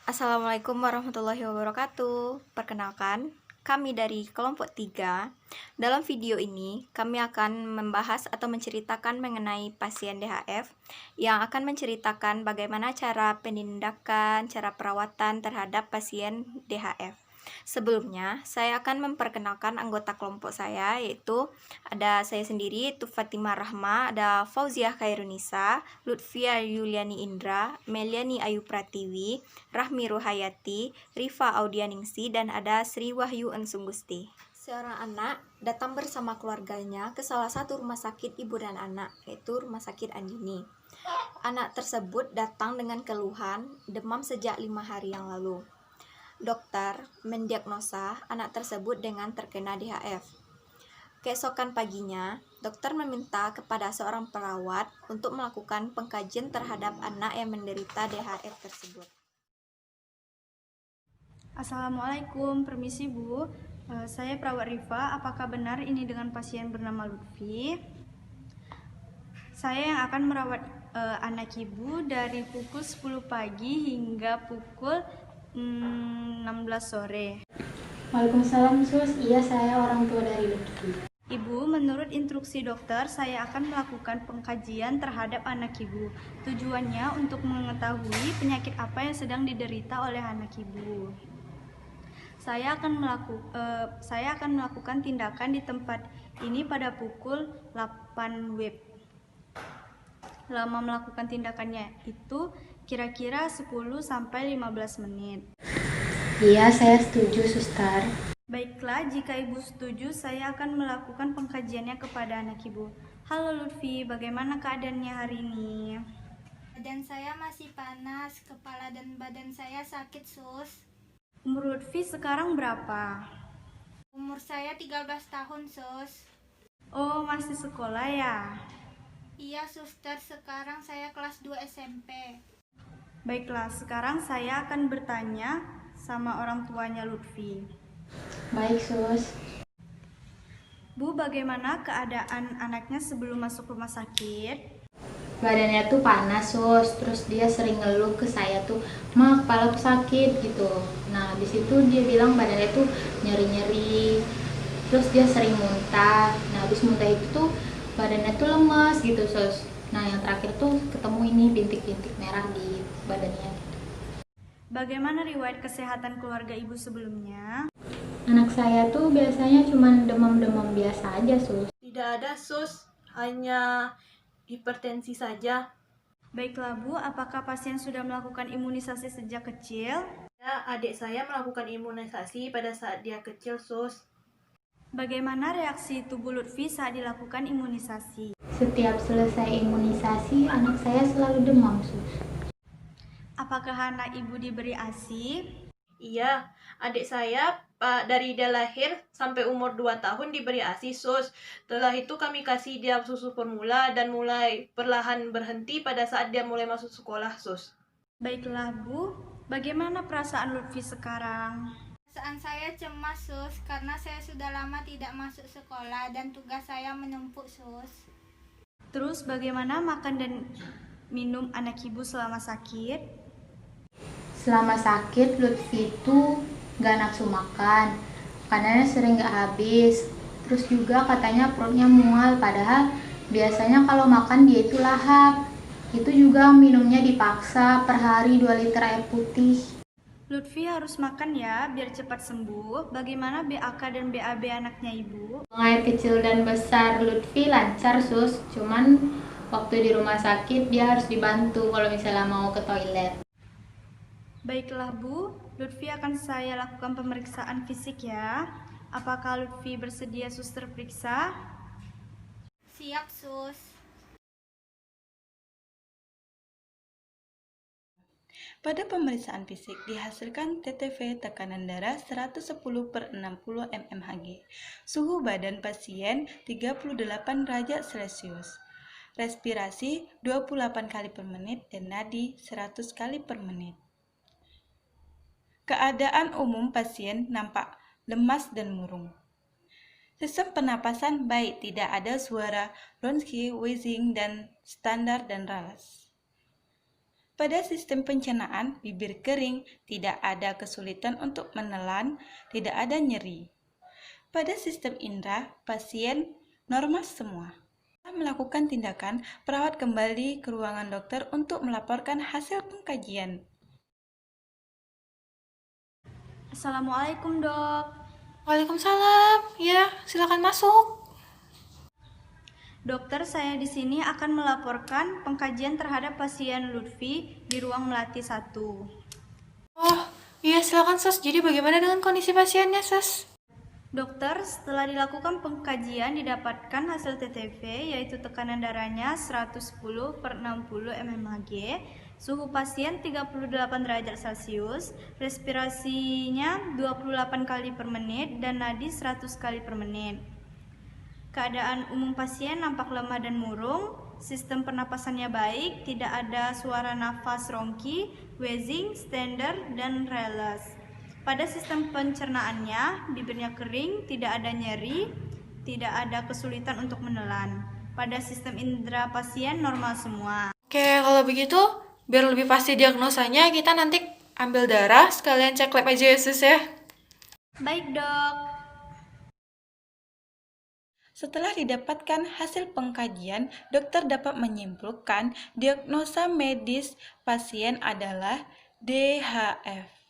Assalamualaikum warahmatullahi wabarakatuh. Perkenalkan, kami dari kelompok 3. Dalam video ini, kami akan membahas atau menceritakan mengenai pasien DHF yang akan menceritakan bagaimana cara penindakan, cara perawatan terhadap pasien DHF. Sebelumnya, saya akan memperkenalkan anggota kelompok saya, yaitu ada saya sendiri, itu Fatimah Rahma, ada Fauziah Khairunisa, Lutfia Yuliani Indra, Meliani Ayu Pratiwi, Rahmi Ruhayati, Rifa Audianingsi, dan ada Sri Wahyu Ensunggusti. Seorang anak datang bersama keluarganya ke salah satu rumah sakit ibu dan anak, yaitu Rumah Sakit Andini. Anak tersebut datang dengan keluhan demam sejak 5 hari yang lalu. Dokter mendiagnosa anak tersebut dengan terkena DHF. Keesokan paginya, dokter meminta kepada seorang perawat untuk melakukan pengkajian terhadap anak yang menderita DHF tersebut. Assalamualaikum, permisi Bu. Saya perawat Rifa. Apakah benar ini dengan pasien bernama Lutfi? Saya yang akan merawat anak Ibu dari pukul 10 pagi hingga pukul 16 sore. Waalaikumsalam Sus, iya saya orang tua dari Lutfi. Ibu, menurut instruksi dokter, saya akan melakukan pengkajian terhadap anak Ibu. Tujuannya untuk mengetahui penyakit apa yang sedang diderita oleh anak Ibu. Saya akan melakukan tindakan di tempat ini pada pukul 8 WIB. Lama melakukan tindakannya itu kira-kira 10-15 menit. Iya, saya setuju Suster. Baiklah, jika Ibu setuju, saya akan melakukan pengkajiannya kepada anak Ibu. Halo Lutfi, bagaimana keadaannya hari ini? Badan saya masih panas, kepala dan badan saya sakit, Sus. Umur Lutfi sekarang berapa? Umur saya 13 tahun, Sus. Oh, masih sekolah ya? Iya, Suster, sekarang saya kelas 2 SMP. Baiklah, sekarang saya akan bertanya sama orang tuanya Lutfi. Baik Sus. Bu, bagaimana keadaan anaknya sebelum masuk rumah sakit? Badannya tuh panas Sus, terus dia sering ngeluh ke saya tuh, "Ma, kepalaku sakit," gitu. Nah, habis itu dia bilang badannya tuh nyeri-nyeri, terus dia sering muntah. Nah, habis muntah itu tuh badannya tuh lemes gitu Sus. Nah, yang terakhir tuh ketemu ini bintik-bintik merah di badannya. Bagaimana riwayat kesehatan keluarga Ibu sebelumnya? Anak saya tuh biasanya cuma demam-demam biasa aja Sus. Tidak ada sus, hanya hipertensi saja. Baiklah Bu, apakah pasien sudah melakukan imunisasi sejak kecil? Ya, adik saya melakukan imunisasi pada saat dia kecil sus. Bagaimana reaksi tubuh Lutfi saat dilakukan imunisasi? Setiap selesai imunisasi, anak saya selalu demam Sus. Apakah anak Ibu diberi ASI? Iya, adik saya dari dia lahir sampai umur 2 tahun diberi ASI sus. Setelah itu kami kasih dia susu formula dan mulai perlahan berhenti pada saat dia mulai masuk sekolah sus. Baiklah Bu, bagaimana perasaan Lutfi sekarang? Perasaan saya cemas, Sus, karena saya sudah lama tidak masuk sekolah dan tugas saya menumpuk, Sus. Terus bagaimana makan dan minum anak Ibu selama sakit? Selama sakit, Lutfi itu gak nafsu makan, makanannya sering gak habis. Terus juga katanya perutnya mual, padahal biasanya kalau makan dia itu lahap. Itu juga minumnya dipaksa per hari 2 liter air putih. Lutfi harus makan ya, biar cepat sembuh. Bagaimana BAK dan BAB anaknya Ibu? Buang air kecil dan besar Lutfi lancar Sus, cuman waktu di rumah sakit dia harus dibantu kalau misalnya mau ke toilet. Baiklah Bu, Lutfi akan saya lakukan pemeriksaan fisik ya. Apakah Lutfi bersedia suster periksa? Siap, Sus. Pada pemeriksaan fisik dihasilkan TTV tekanan darah 110/60 mmHg, suhu badan pasien 38 derajat Celcius, respirasi 28 kali per menit dan nadi 100 kali per menit. Keadaan umum pasien nampak lemas dan murung. Sistem pernapasan baik, tidak ada suara ronski, wheezing, dan standar dan ralas. Pada sistem pencernaan, bibir kering, tidak ada kesulitan untuk menelan, tidak ada nyeri. Pada sistem indera, pasien normal semua. Setelah melakukan tindakan, perawat kembali ke ruangan dokter untuk melaporkan hasil pengkajian. Assalamualaikum dok. Waalaikumsalam. Ya, silakan masuk. Dokter, saya di sini akan melaporkan pengkajian terhadap pasien Lutfi di ruang Melati 1. Oh, iya silakan sus. Jadi bagaimana dengan kondisi pasiennya sus? Dokter, setelah dilakukan pengkajian didapatkan hasil TTV yaitu tekanan darahnya 110/60 mmHg, suhu pasien 38 derajat Celcius, respirasinya 28 kali per menit dan nadi 100 kali per menit. Keadaan umum pasien nampak lemah dan murung, sistem pernapasannya baik, tidak ada suara nafas rongki, wheezing, standar, dan rales. Pada sistem pencernaannya, bibirnya kering, tidak ada nyeri, tidak ada kesulitan untuk menelan. Pada sistem indera pasien normal semua. Oke, kalau begitu, biar lebih pasti diagnosanya, kita nanti ambil darah, sekalian cek lab aja ya sus ya. Baik dok. Setelah didapatkan hasil pengkajian, dokter dapat menyimpulkan diagnosa medis pasien adalah DHF.